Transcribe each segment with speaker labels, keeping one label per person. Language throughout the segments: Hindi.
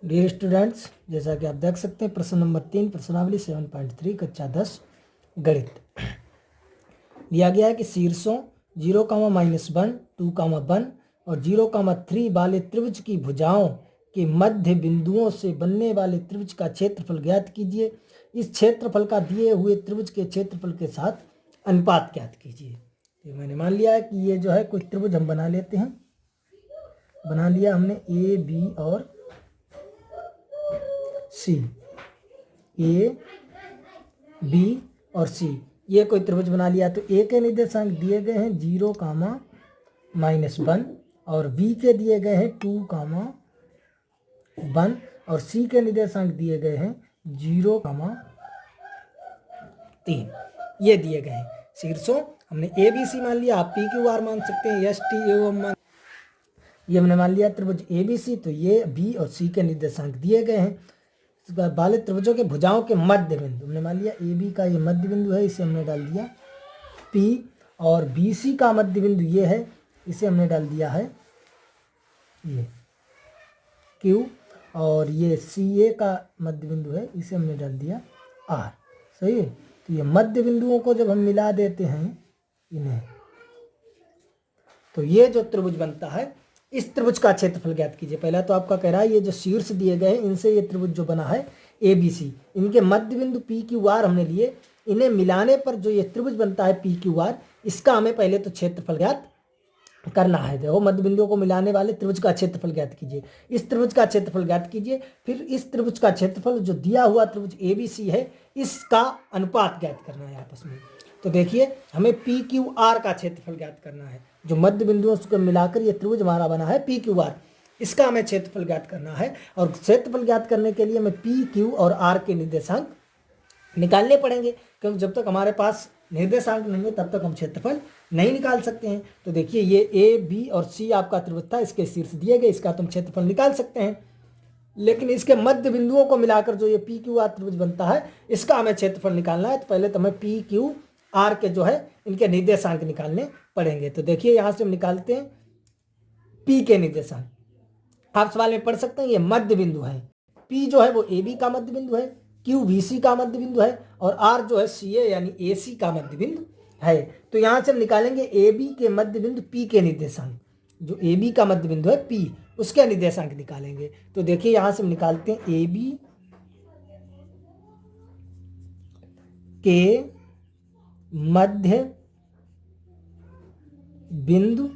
Speaker 1: डियर स्टूडेंट्स, जैसा कि आप देख सकते हैं प्रश्न नंबर 3 प्रश्नावली 7.3 कक्षा 10 गणित दिया गया है कि शीर्षों 0,-1 2,1 और 0,3 वाले त्रिभुज की भुजाओं के मध्य बिंदुओं से बनने वाले त्रिभुज का क्षेत्रफल ज्ञात कीजिए। इस क्षेत्रफल का दिए हुए त्रिभुज के क्षेत्रफल के साथ अनुपात ज्ञात कीजिए। तो मैंने मान लिया है कि ये जो है कोई त्रिभुज हम बना लेते हैं। बना लिया हमने ए बी और सी, ए बी और सी, ये कोई त्रिभुज बना लिया। तो ए के निर्देशांक दिए गए हैं 0,-1 और बी के दिए गए हैं 2,1 और सी के निर्देशांक दिए गए हैं 0,3। ये दिए गए हैं शीर्षों। हमने ए बी सी मान लिया, आप पी क्यू आर मान सकते हैं, एस टी एवं मान, ये हमने मान लिया त्रिभुज ए बी सी। तो ये बी और सी के निर्देशांक दिए गए हैं। वाले त्रिभुजों के भुजाओं के मध्य बिंदु हमने मान लिया ए बी का ये मध्य बिंदु है, इसे हमने डाल दिया पी, और बी सी का मध्य बिंदु ये है, इसे हमने डाल दिया है ये क्यू, और ये सी ए का मध्य बिंदु है, इसे हमने डाल दिया आर। सही है। तो ये मध्य बिंदुओं को जब हम मिला देते हैं इन्हें, तो ये जो त्रिभुज बनता है, इस त्रिभुज का क्षेत्रफल ज्ञात कीजिए। पहला तो आपका कह रहा है ये जो शीर्ष दिए गए हैं इनसे ये त्रिभुज जो बना है ए बी सी, इनके मध्य बिंदु पी क्यू आर हमने लिए, इन्हें मिलाने पर जो ये त्रिभुज बनता है पी क्यू आर, इसका हमें पहले तो क्षेत्रफल ज्ञात करना है। देखो मध्य बिंदुओं को मिलाने वाले त्रिभुज का क्षेत्रफल ज्ञात कीजिए। इस त्रिभुज का क्षेत्रफल ज्ञात कीजिए, फिर इस त्रिभुज का क्षेत्रफल जो दिया हुआ त्रिभुज ए बी सी है इसका अनुपात ज्ञात करना है आपस में। तो देखिए हमें पी क्यू आर का क्षेत्रफल ज्ञात करना है, जो मध्य बिंदुओं को मिलाकर ये त्रिभुज हमारा बना है पी क्यू आर, इसका हमें क्षेत्रफल ज्ञात करना है। और क्षेत्रफल ज्ञात करने के लिए हमें पी क्यू और आर के निर्देशांक निकालने पड़ेंगे, क्योंकि जब तक हमारे पास निर्देशांक नहीं है तब तक हम क्षेत्रफल नहीं निकाल सकते हैं। तो देखिए ये ए बी और सी आपका त्रिभुज था, इसके शीर्ष दिए गए, इसका तुम क्षेत्रफल निकाल सकते हैं, लेकिन इसके मध्य बिंदुओं को मिलाकर जो ये पी क्यू आर त्रिभुज बनता है इसका हमें क्षेत्रफल निकालना है। तो पहले तो हमें पी क्यू आर के जो है इनके निर्देशांक निकालने पड़ेंगे। तो देखिए यहाँ से हम निकालते हैं पी के निर्देशांक। आप सवाल में पढ़ सकते हैं ये मध्य बिंदु है, पी जो है वो ए बी का मध्य बिंदु है, क्यू बी सी का मध्य बिंदु है, और आर जो है सी ए यानी ए सी का मध्य बिंदु है। तो यहाँ से हम निकालेंगे ए बी के मध्य बिंदु पी के निर्देशांक, जो ए बी का मध्य बिंदु है पी, उसके निर्देशांक निकालेंगे। तो देखिए यहाँ से हम निकालते हैं ए बी के मध्य बिंदु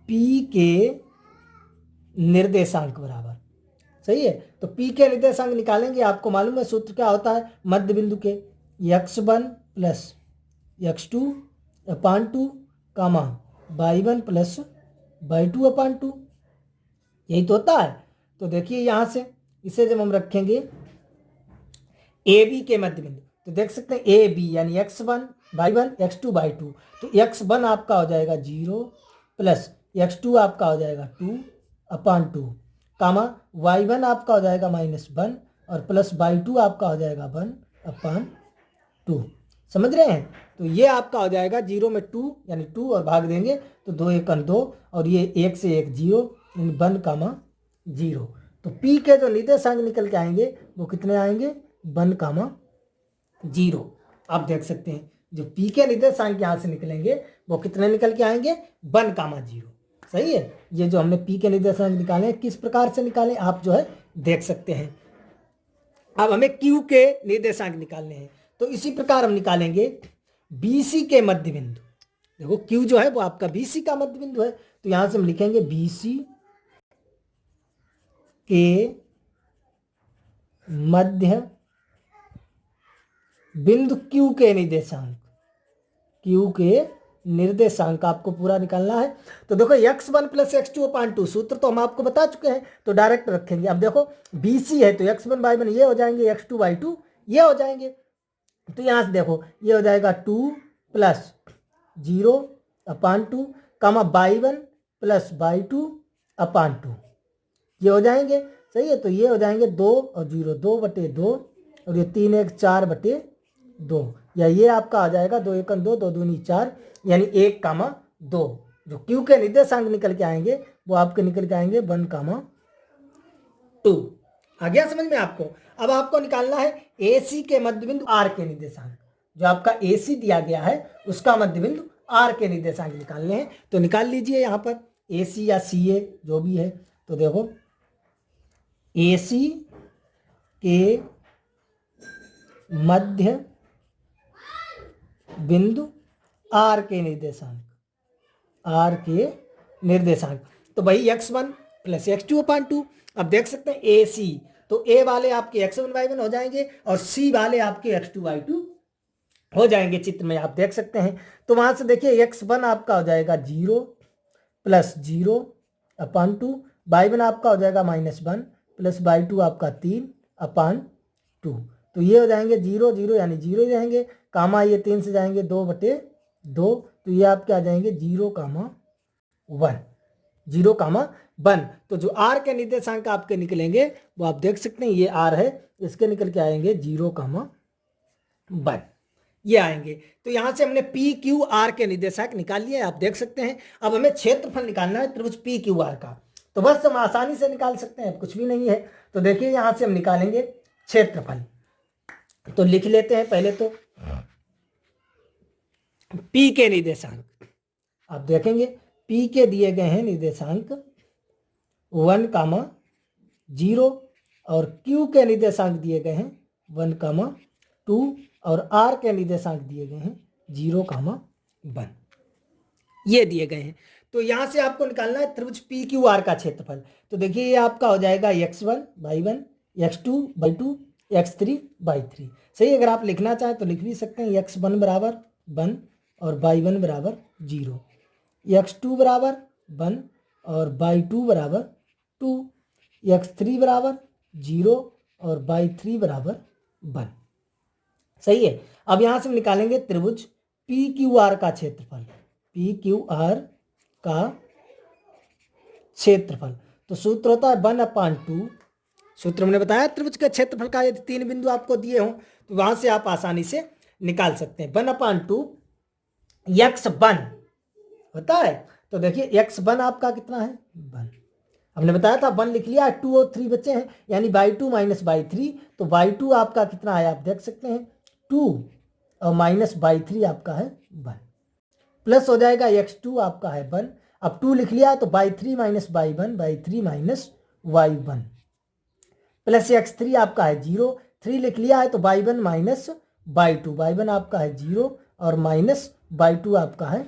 Speaker 1: पी के निर्देशांक बराबर। सही है। तो P के निर्देशांक निकालेंगे, आपको मालूम है सूत्र क्या होता है मध्य बिंदु के, x1 प्लस x2 अपान 2 कामा y1 प्लस y2 अपान 2, यही तो होता है। तो देखिए यहाँ से इसे जब हम रखेंगे ए बी के मध्य बिंदु, तो देख सकते हैं ए बी यानी x1 y1 x2 y2, तो x1 आपका हो जाएगा 0 प्लस x2 आपका हो जाएगा 2 अपान 2 कामा y1 आपका हो जाएगा -1 और प्लस y2 आपका हो जाएगा 1 अपान 2। समझ रहे हैं। तो ये आपका हो जाएगा 0 में 2 यानी 2 और भाग देंगे तो 2 1 2, और ये 1 से 1 0 यानी 1 कामा 0। तो P के जो निर्देशांक निकल के आएंगे वो कितने आएंगे 1 कामा 0। आप देख सकते हैं जो P के निर्देशांक यहाँ से निकलेंगे वो कितने निकल के आएंगे 1 कामा 0। सही है। ये जो हमने P के निर्देशांक निकाले हैं किस प्रकार से निकाले आप जो है देख सकते हैं। अब हमें Q के निर्देशांक निकालने हैं, तो इसी प्रकार हम निकालेंगे BC के मध्य बिंदु। देखो Q जो है वो आपका BC का मध्य बिंदु है, तो यहां से हम लिखेंगे BC के मध्य बिंदु Q के निर्देशांक, Q के निर्देशांक आपको पूरा निकालना है। तो देखो x1 प्लस x2 अपान 2 सूत्र तो हम आपको बता चुके हैं, तो डायरेक्ट रखेंगे। अब देखो BC है तो x1 y1 ये हो जाएंगे, x2 y2 ये हो जाएंगे। तो यहाँ से देखो ये हो जाएगा 2 प्लस 0 अपान 2 कामा y1 प्लस y2 अपान 2, ये हो जाएंगे। सही है। तो ये हो जाएंगे 2 और 0 2 बटे 2, और ये 3 1 4 बटे 2, या ये आपका आ जाएगा 2 1 2 2 दूनी 4 यानी 1 कामा 2। जो Q के निर्देशांक निकल के आएंगे वो आपके निकल के आएंगे 1 कामा 2। आ गया समझ में आपको? अब आपको निकालना है AC के मध्य बिंदु R के निर्देशांक। जो आपका AC दिया गया है उसका मध्य बिंदु R के निर्देशांक निकालने हैं। तो निकाल लीजिए यहाँ पर AC या CA जो भी है। तो देखो AC के मध्य बिंदु R के निर्देशांक, R के निर्देशांक तो भाई x1 प्लस x2/2। अब देख सकते हैं AC तो A वाले आपके x1/1 हो जाएंगे और C वाले आपके x2/2 हो जाएंगे। चित्र में आप देख सकते हैं। तो वहां से देखिए x1 आपका हो जाएगा 0 प्लस 0/2, y1 आपका हो जाएगा -1 प्लस y2 आपका 3/2। तो ये हो जाएंगे 0 0 यानी 0 ही रहेंगे, कामा ये 3 से जाएंगे 2/2। तो ये आपके आ जाएंगे 0,1 0,1। तो जो R के निर्देशांक आपके निकलेंगे वो आप देख सकते हैं ये R है, इसके निकल के आएंगे 0,1 ये आएंगे। तो यहां से हमने PQR के निर्देशांक निकाल लिए आप देख सकते हैं। अब हमें क्षेत्रफल निकालना है त्रिभुज PQR का। तो बस हम आसानी से निकाल सकते हैं, कुछ भी नहीं है। तो देखिए यहां से हम निकालेंगे क्षेत्रफल। तो लिख लेते हैं पहले तो P के निर्देशांक। आप देखेंगे P के दिए गए हैं निर्देशांक 1,0 और Q के निर्देशांक दिए गए हैं 1,2 और R के निर्देशांक दिए गए हैं 0,1 ये दिए गए हैं। तो यहां से आपको निकालना है त्रिभुज PQR का क्षेत्रफल। तो देखिए ये आपका हो जाएगा x1/1 x2/2 x3/3। सही, अगर आप लिखना चाहें तो लिख भी सकते हैं x1 बराबर 1 और y1 बराबर 0, x2 बराबर 1 और y2 बराबर 2, x3 बराबर 0 और y3 बराबर 1। सही है। अब यहां से हम निकालेंगे त्रिभुज PQR का क्षेत्रफल। PQR का क्षेत्रफल तो सूत्र होता है 1/2। सूत्र हमने बताया त्रिभुज के क्षेत्रफल का, यदि 3 बिंदु आपको दिए हों तो वहां से आप आसानी से निकाल सकते हैं। 1/2 x1 होता है। तो देखिए x1 आपका कितना है 1, हमने बताया था 1 लिख लिया, 2 और 3 बचे हैं यानी y2 माइनस y3। तो y2 आपका कितना है आप देख सकते हैं 2 और माइनस y3 आपका है 1 प्लस हो जाएगा x2 आपका है 1। अब 2 लिख लिया है तो y3 minus y1 y3 minus y1 plus x3 आपका है 0। 3 लिख लिया है तो y1 माइनस y2 y1 आपका है 0 और माइनस y2 आपका है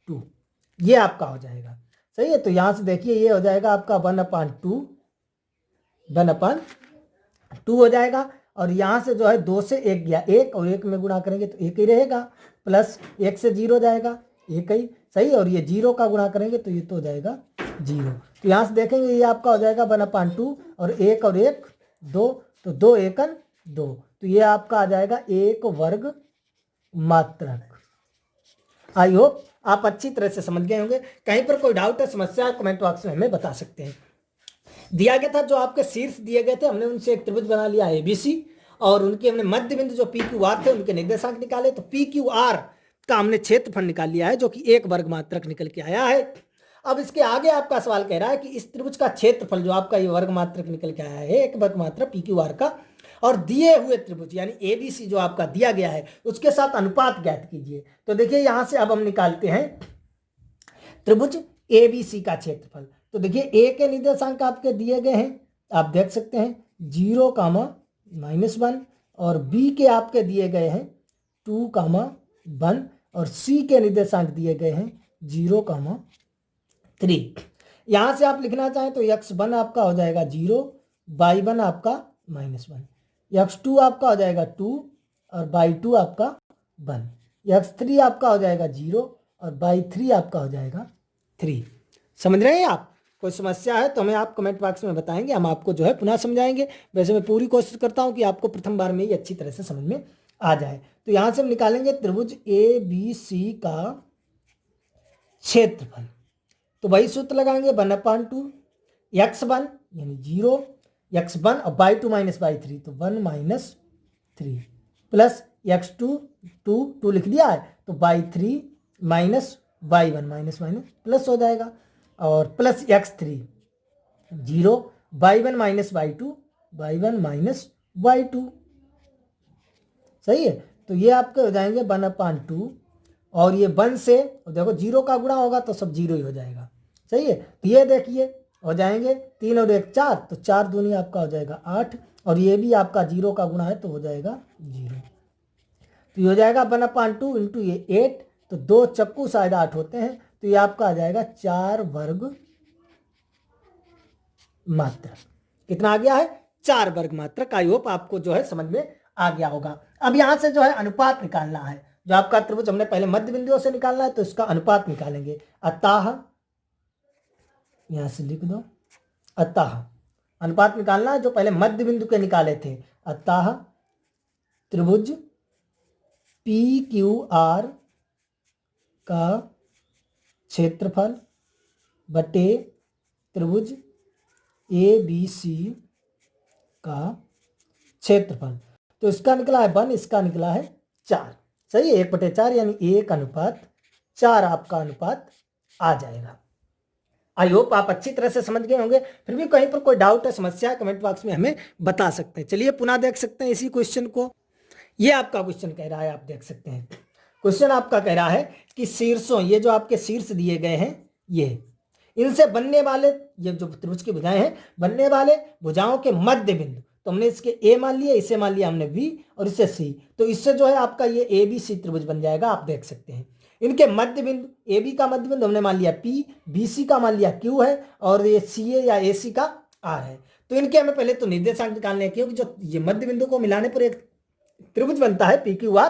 Speaker 1: 2 ये आपका हो जाएगा। सही है। तो यहां से देखिए ये हो जाएगा आपका 1/2 हो जाएगा और यहां से जो है 2 से 1 गया, 1 और 1 में गुणा करेंगे तो 1 ही रहेगा, प्लस 1 से 0 जाएगा 1 ही। सही, और ये 0 का गुणा करेंगे तो ये तो हो जाएगा 0। तो यहां से देखेंगे ये आपका हो जाएगा 1/2 और 1 और 1 2, तो 2 1 2। तो ये आपका आ जाएगा 1 वर्ग मात्रक। आई होप आप अच्छी तरह से समझ गए होंगे। कहीं पर कोई डाउट है, समस्या है, कमेंट बॉक्स में हमें बता सकते हैं। दिया गया था जो आपके शीर्ष दिए गए थे, हमने उनसे एक त्रिभुज बना लिया ABC और उनके हमने मध्य बिंदु जो PQR थे उनके निर्देशांक निकाले। तो PQR का हमने क्षेत्रफल निकाल लिया है जो कि 1 वर्ग मात्रक निकल के आया है। अब इसके आगे आपका सवाल कह रहा है कि इस त्रिभुज का क्षेत्रफल जो आपका ये वर्ग मात्रक निकल के आया है 1 वर्ग मात्रक PQR का, और दिए हुए त्रिभुज यानी ABC जो आपका दिया गया है उसके साथ अनुपात ज्ञात कीजिए। तो देखिए यहां से अब हम निकालते हैं त्रिभुज ABC का क्षेत्रफल। तो देखिए A के निर्देशांक आपके दिए गए हैं, आप देख सकते हैं 0,-1 और B के आपके दिए गए हैं 2,1 और C के निर्देशांक दिए गए हैं 0,3। यहां से आप लिखना चाहें तो x1 आपका हो जाएगा 0, y1 आपका -1, x2 आपका हो जाएगा 2 और y2 आपका 1, x3 आपका हो जाएगा 0 और y3 आपका हो जाएगा 3। समझ रहे हैं आप? कोई समस्या है तो हमें आप कमेंट बॉक्स में बताएंगे, हम आपको जो है पुनः समझाएंगे। वैसे मैं पूरी कोशिश करता हूं कि आपको प्रथम बार में ही अच्छी तरह से समझ में आ जाए। तो यहां से हम निकालेंगे त्रिभुज ABC का क्षेत्रफल। तो वही सूत्र लगाएंगे 1/2 x1 यानी 0 x1 और y2 माइनस y3 तो 1 - 3 प्लस x2 2 लिख दिया है तो y3 minus y1 minus plus हो जाएगा और plus x3 0 y1 minus y2, y1 minus y2, सही है। तो ये आपके हो जाएंगे 1/2 और ये 1 से देखो 0 का गुणा होगा तो सब 0 ही हो जाएगा, सही है। तो ये देखिए हो जाएंगे 3 और 1 4, तो 4 दूनी आपका हो जाएगा 8 और ये भी आपका 0 का गुणा है तो हो जाएगा 0। तो ये हो जाएगा 1/2 इंटू ये 8, तो 2 चक्कू शायद 8 होते हैं, तो ये आपका आ जाएगा 4 वर्ग मात्रक। कितना आ गया है? 4 वर्ग मात्रक। आई होप आपको जो है समझ में आ गया होगा। अब यहां से जो है अनुपात निकालना है। जो आपका त्रिभुज हमने पहले मध्य बिंदुओं से निकालना है तो इसका अनुपात निकालेंगे। अतः यहां से लिख दो, अतः अनुपात निकालना है जो पहले मध्य बिंदु के निकाले थे। अतः त्रिभुज PQR का क्षेत्रफल बटे त्रिभुज ABC का क्षेत्रफल, तो इसका निकला है 1, इसका निकला है 4, सही है। 1/4 यानी 1/4 आपका अनुपात आ जाएगा। आई होप आप अच्छी तरह से समझ गए होंगे। फिर भी कहीं पर कोई डाउट है, समस्या है, कमेंट बॉक्स में हमें बता सकते हैं। चलिए पुनः देख सकते हैं इसी क्वेश्चन को। ये आपका क्वेश्चन कह रहा है, आप देख सकते हैं क्वेश्चन आपका कह रहा है कि शीर्षों, ये जो आपके शीर्ष दिए गए हैं, ये इनसे बनने वाले, ये जो त्रिभुज की भुजाएं हैं, बनने वाले भुजाओं के मध्य बिंदु, तो हमने इसके ए मान लिया, इसे मान लिया हमने बी और इसे सी, तो इससे जो है आपका ये ABC त्रिभुज बन जाएगा। आप देख सकते हैं इनके मध्य बिंदु, AB का मध्य बिंदु हमने मान लिया P, BC का मान लिया Q है और ये CA या AC का R है। तो इनके हमें पहले तो निर्देशांक निकालने हैं, क्योंकि जो ये मध्य बिंदु को मिलाने पर एक त्रिभुज बनता है PQR,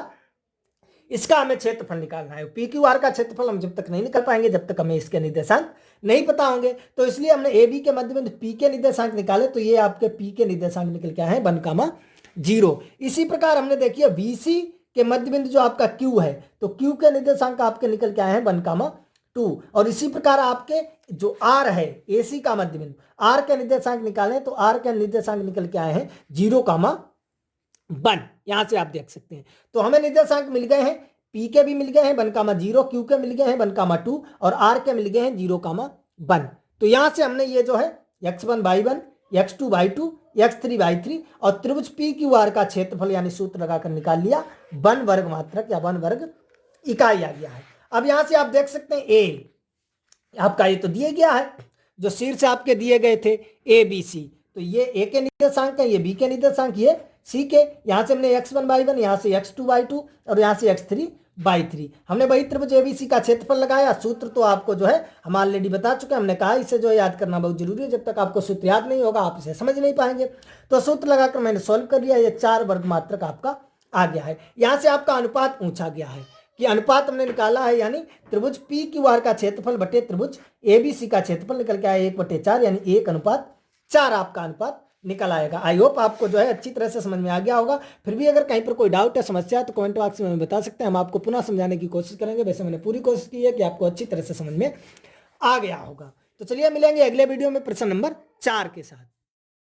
Speaker 1: इसका हमें क्षेत्रफल निकालना है। PQR का क्षेत्रफल हम जब तक नहीं निकाल पाएंगे जब तक हमें इसके निर्देशांक नहीं पता होंगे। तो इसलिए हमने AB के मध्य बिंदु P के निर्देशांक निकाले, तो ये आपके P के निर्देशांक निकल के आए हैं 1,0। इसी प्रकार हमने देखिए BC के मध्य बिंदु जो आपका Q है, तो Q के निर्देशांक आपके निकल के आए हैं 1,2। और इसी प्रकार आपके जो R है, AC का मध्य बिंदु, R के निर्देशांक निकाले तो R के निर्देशांक निकल के आए हैं 0,1। यहां से आप देख सकते हैं। तो हमें निर्देशांक मिल गए हैं, P के भी मिल गए हैं 1,0, Q के मिल गए हैं 1,2 और R के मिल गए हैं 0,1। तो यहां से हमने ये जो है x1 y1, x2 y2, x3 y3 और त्रिभुज PQR का क्षेत्रफल यानी सूत्र लगाकर निकाल लिया 1 वर्ग मात्रक या 1 वर्ग इकाई आ गया है। अब यहां से आप देख सकते हैं A आपका ये तो दिए गया है, जो शीर्ष आपके दिए गए थे ABC, तो ये A के निर्देशांक है, ये B के निर्देशांक, ये C के। यहां से हमने x1 y1, यहां से x2 y2 और यहां से x3 y3, हमने वही त्रिभुज ABC का क्षेत्रफल लगाया। सूत्र तो आपको जो है हम ऑलरेडी बता चुके हैं, हमने कहा इसे जो है याद करना बहुत जरूरी है। जब तक आपको सूत्र याद नहीं होगा आप इसे समझ नहीं पाएंगे। तो सूत्र लगाकर मैंने सॉल्व कर लिया, ये 4 वर्ग मात्रक आपका आ गया है। यहां से आपका अनुपात पूछा गया है कि अनुपात हमने निकाला है, यानी त्रिभुज PQR का क्षेत्रफल बटे त्रिभुज ABC का क्षेत्रफल निकल के आया 1/4 यानी 1:4 आपका अनुपात निकल आएगा। आई होप आपको जो है अच्छी तरह से समझ में आ गया होगा। फिर भी अगर कहीं पर कोई डाउट है, समस्या है, तो कमेंट बॉक्स में हमें बता सकते हैं, हम आपको पुनः समझाने की कोशिश करेंगे। वैसे मैंने पूरी कोशिश की है कि आपको अच्छी तरह से समझ में आ गया होगा। तो चलिए मिलेंगे अगले वीडियो में प्रश्न नंबर 4 के साथ।